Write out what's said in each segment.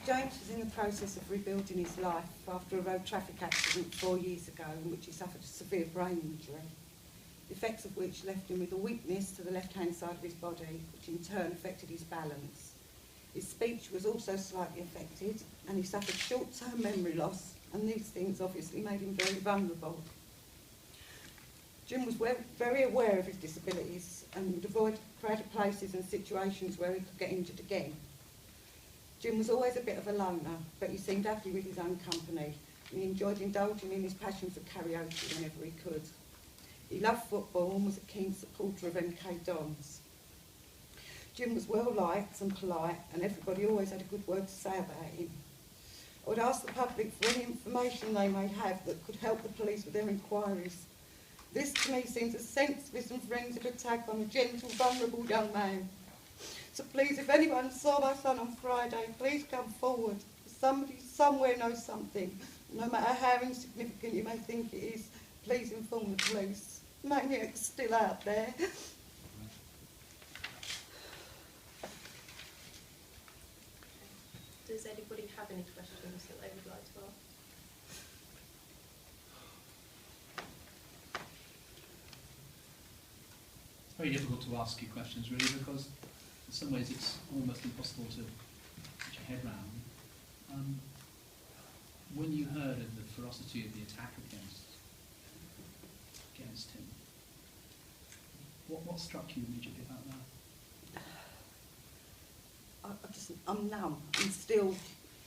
James was in the process of rebuilding his life after a road traffic accident 4 years ago in which he suffered a severe brain injury, the effects of which left him with a weakness to the left-hand side of his body, which in turn affected his balance. His speech was also slightly affected, and he suffered short-term memory loss, and these things obviously made him very vulnerable. Jim was very aware of his disabilities and would avoid crowded places and situations where he could get injured again. Jim was always a bit of a loner, but he seemed happy with his own company, and he enjoyed indulging in his passion for karaoke whenever he could. He loved football and was a keen supporter of MK Dons. Jim was well liked and polite, and everybody always had a good word to say about him. I would ask the public for any information they may have that could help the police with their inquiries. This to me seems a senseless and frenzied attack on a gentle, vulnerable young man. So please, if anyone saw my son on Friday, please come forward. Somebody somewhere knows something. No matter how insignificant you may think it is, please inform the police. Maniac's still out there. Does anybody have any questions that they would like to ask? It's very difficult to ask you questions, really, because in some ways it's almost impossible to put your head round. When you heard of the ferocity of the attack against him, what struck you immediately about that? I'm numb. I'm still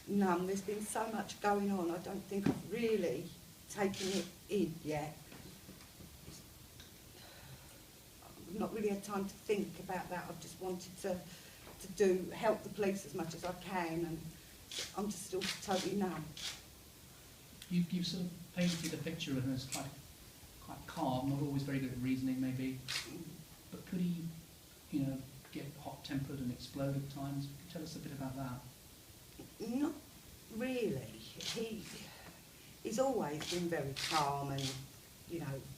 numb. There's been so much going on. I don't think I've really taken it in yet. I've not really had time to think about that. I've just wanted to help the police as much as I can, and I'm just still totally numb. You've sort of painted a picture of him as quite calm, not always very good at reasoning, maybe. But could he, get hot-tempered and explode at times? Tell us a bit about that. Not really. He's always been very calm and,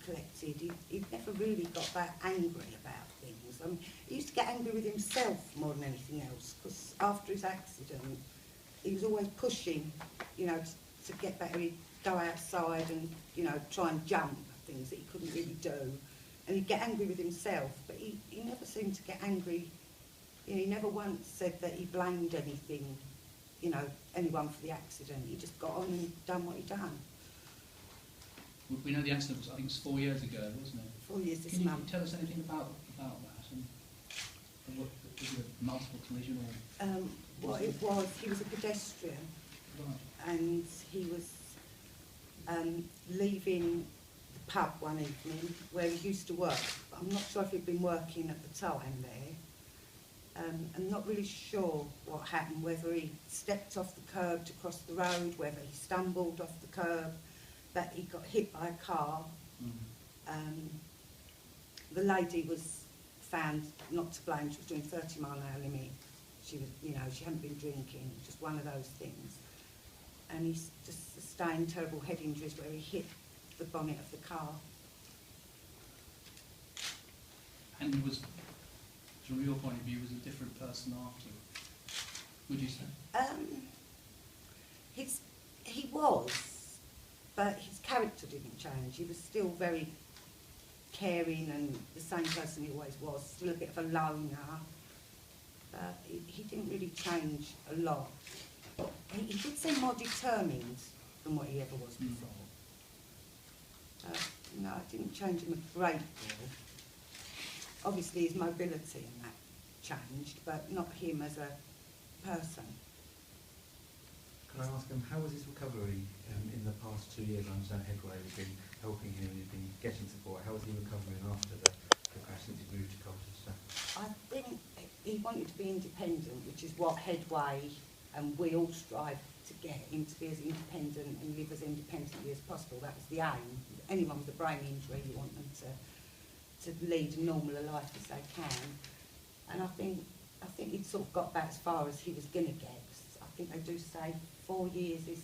collected. He never really got that angry about things. He used to get angry with himself more than anything else, because after his accident, he was always pushing, to get better. He'd go outside and, try and jump, things that he couldn't really do. And he'd get angry with himself, but he never seemed to get angry. He never once said that he blamed anything, anyone for the accident. He just got on and done what he'd done. We know the accident was, I think it was 4 years ago, wasn't it? 4 years this month. month. Can you tell us anything about that? And what, was it a multiple collision or? What it was, he was a pedestrian. Right. And he was leaving the pub one evening where he used to work. I'm not sure if he'd been working at the time there. I'm not really sure what happened, whether he stepped off the curb to cross the road, whether he stumbled off the curb, but he got hit by a car. Mm-hmm. The lady was found not to blame. She was doing 30-mile-an-hour limit. She was, she hadn't been drinking, just one of those things. And he just sustained terrible head injuries where he hit the bonnet of the car. And he was, from your point of view, was a different person after, would you say? He was, but his character didn't change. He was still very caring and the same person he always was, still a bit of a loner. But he didn't really change a lot. He did seem more determined than what he ever was before. No, it didn't change him a great deal. Obviously his mobility and that changed, but not him as a person. Can I ask him, how was his recovery in the past 2 years? I understand Headway has been helping him, he's been getting support. How was he recovering after the crash since he moved to Colchester? I think he wanted to be independent, which is what Headway and we all strive to get him to be as independent and live as independently as possible. That was the aim. Anyone with a brain injury, you want them to lead a normal life as they can. And I think he'd sort of got about as far as he was going to get. I think they do say 4 years is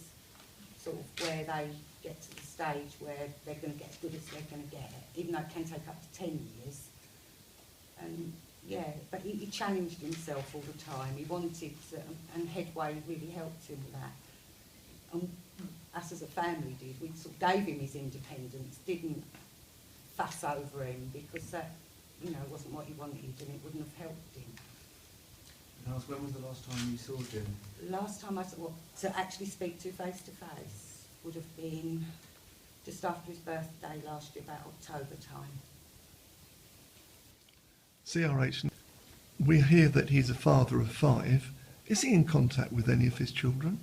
sort of where they get to the stage where they're going to get as good as they're going to get, even though it can take up to 10 years. And Yeah, but he challenged himself all the time. He wanted to, and Headway really helped him with that. And us as a family did. We sort of gave him his independence, didn't fuss over him, because that, you know, wasn't what he wanted and it wouldn't have helped him. Can I ask, when was the last time you saw Jim? Last time I saw, well, to actually speak to face would have been just after his birthday last year, about October time. CRH, we hear that he's a father of 5. Is he in contact with any of his children?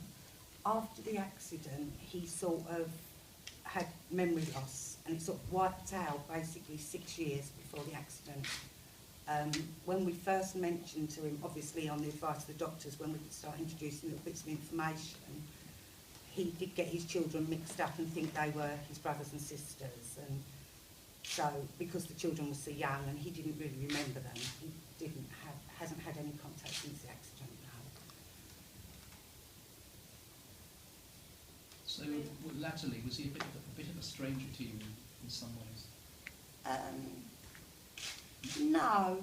After the accident, he sort of had memory loss, and it sort of wiped out basically 6 years before the accident. When we first mentioned to him, obviously on the advice of the doctors, when we could start introducing little bits of information, he did get his children mixed up and think they were his brothers and sisters. And so, because the children were so young and he didn't really remember them, he hasn't had any contact since the accident now. So, latterly, was he a bit of a stranger to you in some ways? No,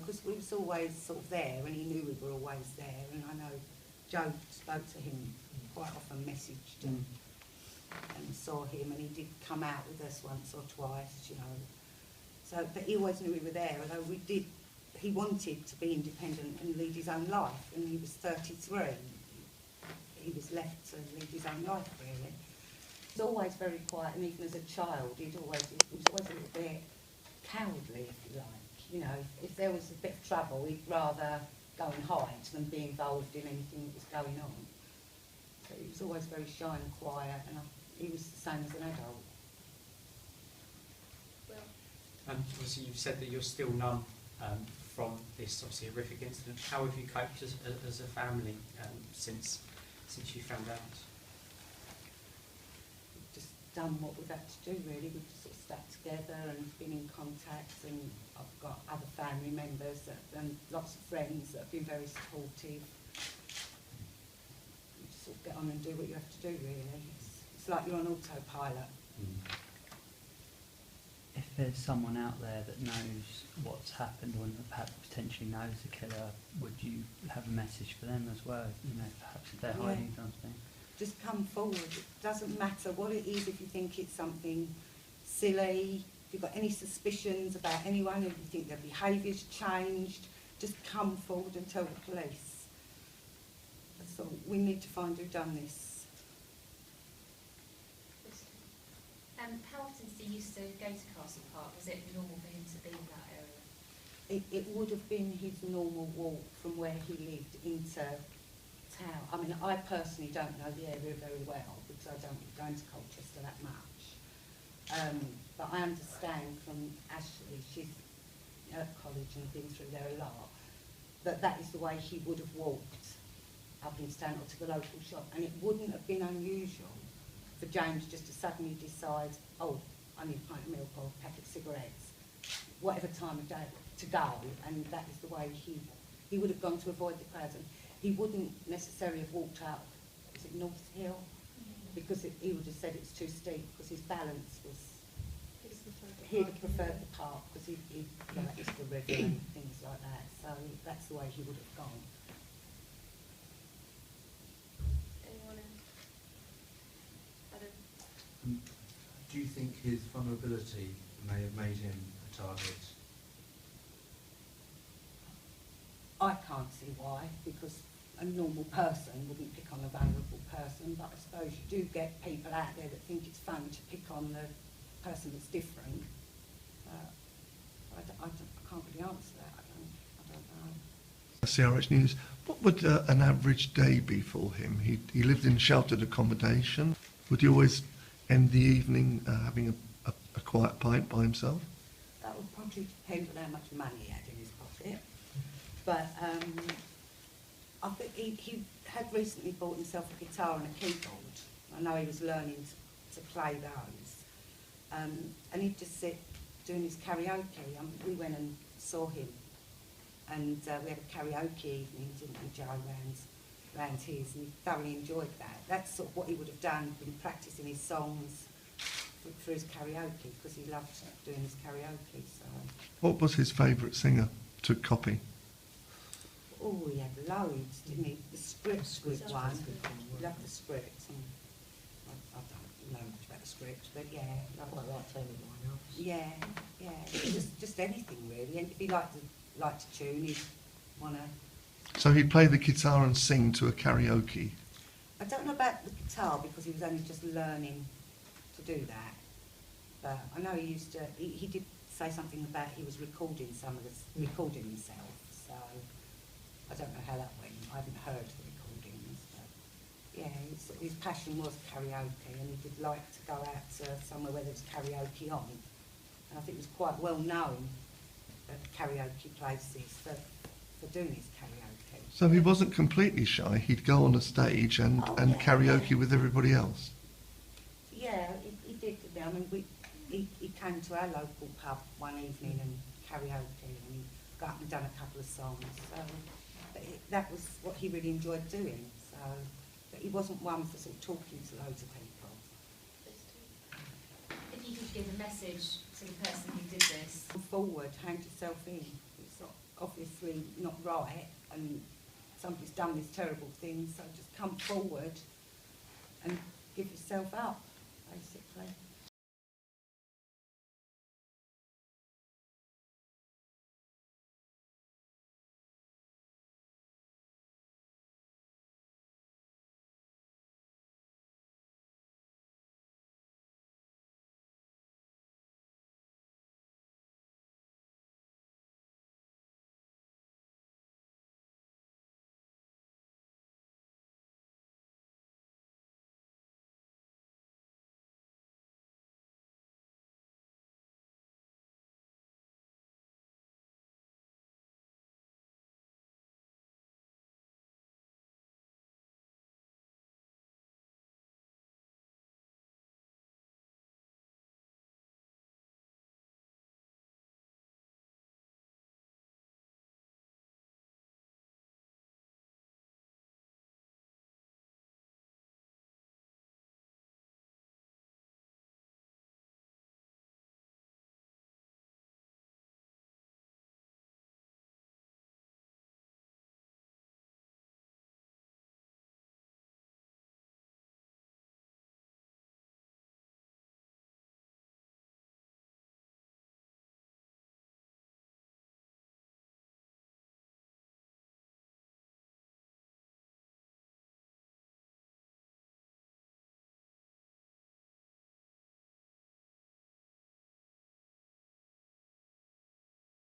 because we was always sort of there, and he knew we were always there. And I know Joe spoke to him quite often, messaged and saw him, and he did come out with us once or twice, you know. So, but he always knew we were there. Although he wanted to be independent and lead his own life, and he was 33. He was left to lead his own life, really. He was always very quiet, and even as a child, he was always a little bit cowardly, if you like. You know, if there was a bit of trouble, he'd rather go and hide than be involved in anything that was going on. So he was always very shy and quiet, and he was the same as an adult. Well, Obviously, you've said that you're still numb from this obviously horrific incident. How have you coped as a family since you found out? We've just done what we've had to do, really. We've just sort of stuck together and been in contact, and I've got other family members and lots of friends that have been very supportive. You just sort of get on and do what you have to do, really. It's like you're on autopilot. If there's someone out there that knows what's happened or perhaps potentially knows the killer, would you have a message for them as well? You know, perhaps if they're hiding something. Just come forward. It doesn't matter what it is. If you think it's something silly, if you've got any suspicions about anyone, if you think their behaviour's changed, just come forward and tell the police. That's all. We need to find who done this. How often did he used to go to Castle Park? Was it normal for him to be in that area? It would have been his normal walk from where he lived into town. I mean, I personally don't know the area very well because I don't go into Colchester that much. But I understand from Ashlee, she's at college and been through there a lot, that is the way he would have walked up in town or to the local shop. And it wouldn't have been unusual for James just to suddenly decide, oh, I need a pint of milk or a packet of cigarettes, whatever time of day to go, and that is the way he would have gone to avoid the crowds. And he wouldn't necessarily have walked up, is it North Hill? Because he would have said it's too steep because his balance was, he'd have preferred the park because he liked the river and things like that. So that's the way he would have gone. anyone else? Adam? Do you think his vulnerability may have made him a target? I can't see why, because a normal person wouldn't pick on a vulnerable person, but I suppose you do get people out there that think it's fun to pick on the person that's different. I can't really answer that. I don't know. CRHnews, what would an average day be for him? He lived in sheltered accommodation. Would he always end the evening having a quiet pint by himself? That would probably depend on how much money he had in his pocket. But I think he had recently bought himself a guitar and a keyboard. I know he was learning to play those. And he'd just sit doing his karaoke. We went and saw him. And we had a karaoke evening, didn't we, Joe, round his, and he thoroughly enjoyed that. That's sort of what he would have done, been practising his songs for his karaoke, because he loved doing his karaoke. So, What was his favourite singer to copy? oh, he had loads, didn't he? The scripts was one. He loved the scripts. And I don't know much about the scripts, but yeah. Quite like Tony Winehouse. Yeah, yeah. Just anything really. And if he liked to tune, he'd want to. So he'd play the guitar and sing to a karaoke. I don't know about the guitar because he was only just learning to do that. But I know he used to. He did say something about he was recording recording himself. So I don't know how that went. I haven't heard the recordings. But yeah, his passion was karaoke, and he did like to go out to somewhere where there was karaoke on. And I think it was quite well known at karaoke places for doing his karaoke. So he wasn't completely shy. He'd go on a stage and karaoke with everybody else. Yeah, he did. I mean, he came to our local pub one evening and karaoke, and he got up and done a couple of songs. So that was what he really enjoyed doing. So, but he wasn't one for sort of talking to loads of people. If you could give a message to the person who did this. Come forward, hand yourself in. It's not, obviously not right, and somebody's done this terrible thing. So just come forward and give yourself up, basically.